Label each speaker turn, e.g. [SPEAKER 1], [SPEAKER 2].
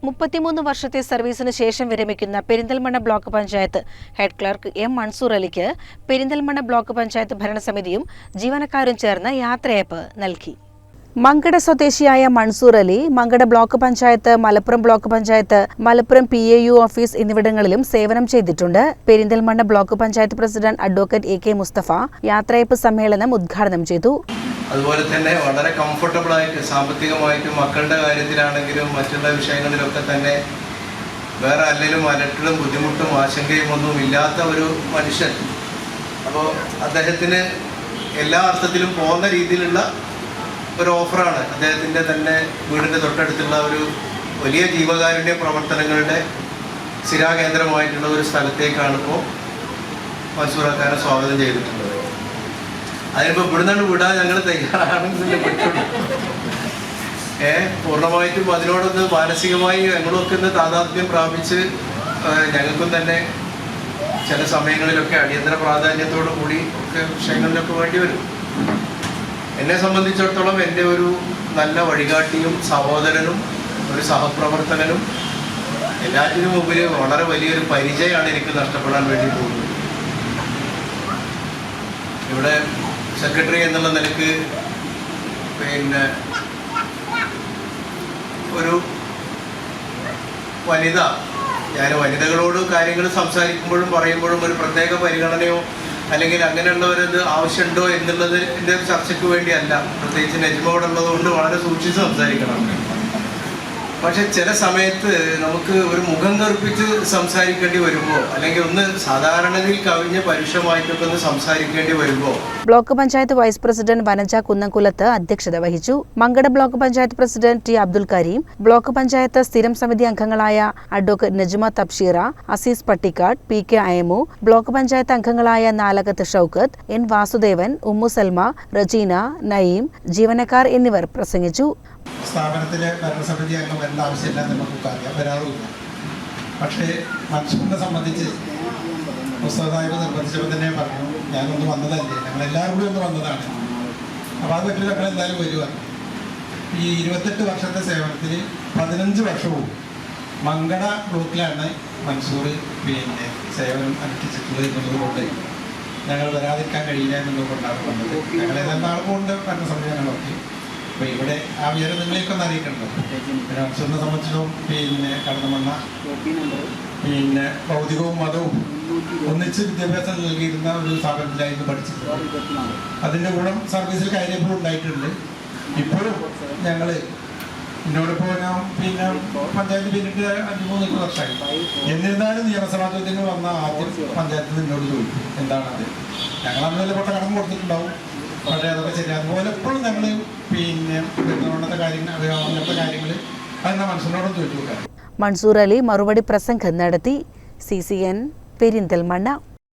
[SPEAKER 1] 33 വർഷത്തെ സർവീസിന് ശേഷം വിരമിക്കുന്ന Perinthalmanna block panchayat head clerk M Mansoor അലിക്ക് പെരിന്തൽമണ്ണ ബ്ലോക്ക് പഞ്ചായത്ത് ഭരണസമിതിയും ജീവനക്കാരും ചേർന്ന് യാത്രയയപ്പ് നൽകി. മങ്കട സ്വദേശിയായ Mansoor Ali Mankada block panchayat, Malappuram block panchayat, Malappuram PAU office എന്നിവിടങ്ങളിലും സേവനം ചെയ്തിട്ടുണ്ട്. Perinthalmanna block panchayat president advocate AK Mustafa യാത്രയയപ്പ് സമ്മേളനം ഉദ്ഘാടനം ചെയ്തു.
[SPEAKER 2] അതുപോലെ തന്നെ വളരെ കംഫർട്ടബിൾ ആയിട്ട് സാമ്പത്തികമായിട്ടും മക്കളുടെ കാര്യത്തിലാണെങ്കിലും മറ്റുള്ള വിഷയങ്ങളിലൊക്കെ തന്നെ വേറെ അലട്ടലും ബുദ്ധിമുട്ടും ആശങ്കയും ഒന്നും ഇല്ലാത്ത ഒരു മനുഷ്യൻ. അപ്പോൾ അദ്ദേഹത്തിന് എല്ലാ അർത്ഥത്തിലും പോകുന്ന രീതിയിലുള്ള ഒരു ഓഫറാണ്. അദ്ദേഹത്തിൻ്റെ തന്നെ വീടിൻ്റെ തൊട്ടടുത്തുള്ള ഒരു വലിയ ജീവകാരുണ്യ പ്രവർത്തനങ്ങളുടെ സ്ഥിരാകേന്ദ്രമായിട്ടുള്ള ഒരു സ്ഥലത്തേക്കാണ് ഇപ്പോൾ മൻസൂറാക്കാരെ സ്വാഗതം ചെയ്തിട്ടുള്ളത്. അതിനിപ്പോൾ ഇവിടുന്നാണ് വിടാൻ ഞങ്ങൾ തയ്യാറാണെന്നല്ലേ പറ്റുള്ളൂ. പൂർണ്ണമായിട്ടും അതിനോടൊന്ന് മാനസികമായി ഞങ്ങളൊക്കെ ഒന്ന് താതാത്മ്യം പ്രാപിച്ച് ഞങ്ങൾക്കും തന്നെ ചില സമയങ്ങളിലൊക്കെ അടിയന്തര പ്രാധാന്യത്തോടു കൂടി ഒക്കെ വിഷയങ്ങളിലൊക്കെ വേണ്ടി വരും. എന്നെ സംബന്ധിച്ചിടത്തോളം എൻ്റെ ഒരു നല്ല വഴികാട്ടിയും സഹോദരനും ഒരു സഹപ്രവർത്തകനും എല്ലാറ്റിനും ഉപരി വളരെ വലിയൊരു പരിചയമാണ് എനിക്ക് നഷ്ടപ്പെടാൻ വേണ്ടി പോകുന്നത്. ഇവിടെ സെക്രട്ടറി എന്നുള്ള നിലക്ക് പിന്നെ ഒരു വനിത, ഞാൻ വനിതകളോട് കാര്യങ്ങൾ സംസാരിക്കുമ്പോഴും പറയുമ്പോഴും ഒരു പ്രത്യേക പരിഗണനയോ അല്ലെങ്കിൽ അങ്ങനെയുള്ളവരത് ആവശ്യമുണ്ടോ എന്നുള്ളതിൻ്റെ ഒരു ചർച്ചയ്ക്ക് വേണ്ടിയല്ല. പ്രത്യേകിച്ച് നെജ്മോടുള്ളത് കൊണ്ട് വളരെ സൂക്ഷിച്ച് സംസാരിക്കണം. പക്ഷെ ചില സമയത്ത് നമുക്ക് ഒരു മുഖം കറുപ്പിച്ച് സംസാരിക്കേണ്ടി വരുമ്പോൾ അല്ലെങ്കിൽ ഒന്ന് സാധാരണയിൽ കവിഞ്ഞ പരുഷമായിട്ടൊക്കെ ഒന്ന് സംസാരിക്കേണ്ടി വരുമ്പോൾ
[SPEAKER 1] block panchayat vice president Vanaja Kunnamkulath അധ്യക്ഷത വഹിച്ചു. Mankada block panchayat president T Abdul Kareem, block panchayat സ്ഥിരം സമിതി അംഗങ്ങളായ advocate Najma Tabsheera, Azeez Pattikkad, PK Ayamu, block panchayat അംഗങ്ങളായ നാലകത്ത് ഷൗക്കത്ത്, N വാസുദേവൻ, ഉമ്മു സൽമ, റജീന, നയീം, ജീവനക്കാർ എന്നിവർ പ്രസംഗിച്ചു.
[SPEAKER 3] സ്ഥാപനത്തിലെ ഭരണസമിതി അംഗം വരേണ്ട ആവശ്യമില്ല നമുക്കൊക്കെ അറിയാം, വരാറുമില്ല. പക്ഷേ മൻസൂറിനെ സംബന്ധിച്ച് പുസ്തകമായിട്ട് നിർബന്ധിച്ചപ്പോൾ തന്നെ പറഞ്ഞു, ഞാനൊന്ന് വന്നതല്ലേ, ഞങ്ങളെല്ലാവരും കൂടി ഒന്ന് വന്നതാണ്, അപ്പോൾ അത് പറ്റില്ല, ഞങ്ങളെന്തായാലും വരുവാൻ. ഈ 28 വർഷത്തെ സേവനത്തിൽ 15 വർഷവും മങ്കട ബ്ലോക്കിലാണ് മൻസൂർ സേവനം അനുഷ്ഠിച്ചിട്ടുള്ളത് എന്നുള്ളതുകൊണ്ട് ഞങ്ങൾ വരാതിരിക്കാൻ കഴിയില്ല എന്നുള്ളതുകൊണ്ടാണ് വന്നത്. ഞങ്ങൾ ഏതാണ്ട് ആളുകൊണ്ട് ഭരണസമിതി ഞങ്ങളൊക്കെ. അപ്പോൾ ഇവിടെ ആ വിവരം നിങ്ങളെയൊക്കെ ഒന്ന് അറിയിക്കണ്ടോ. മൻസൂറിനെ സംബന്ധിച്ചും കടന്നമണ്ണ ഭൗതികവും മതവും ഒന്നിച്ച് വിദ്യാഭ്യാസം നൽകിയിരുന്ന ഒരു സ്ഥാപനത്തിലായിരുന്നു പഠിച്ചിട്ടുണ്ട്. അതിൻ്റെ ഗുണം സർവീസിൽ കാര്യങ്ങളും ഉണ്ടായിട്ടുണ്ട്. ഇപ്പോഴും ഞങ്ങൾ എന്നോടിപ്പോൾ ഞാൻ പഞ്ചായത്ത് പിന്നിട്ട് 5-3 വർഷമായി. എന്നിരുന്നാലും നിയമസഭാ ചോദ്യങ്ങൾ വന്ന ആദ്യം പഞ്ചായത്തിൽ എന്നോട് ചോദിക്കും എന്താണത്. ഞങ്ങൾ അന്നല്ലേ പൊട്ട കടം കൊടുത്തിട്ടുണ്ടാവും, പക്ഷേ അതൊക്കെ ശരി. അതുപോലെ എപ്പോഴും ഞങ്ങൾ അങ്ങനത്തെ കാര്യങ്ങൾ അതെന്നാ മനുഷ്യനോടും ചോദിച്ചു കൊടുക്കാം.
[SPEAKER 1] മൻസൂർ അലി മറുപടി പ്രസംഗം നടത്തി. CCN പെരിന്തൽമണ്ണ.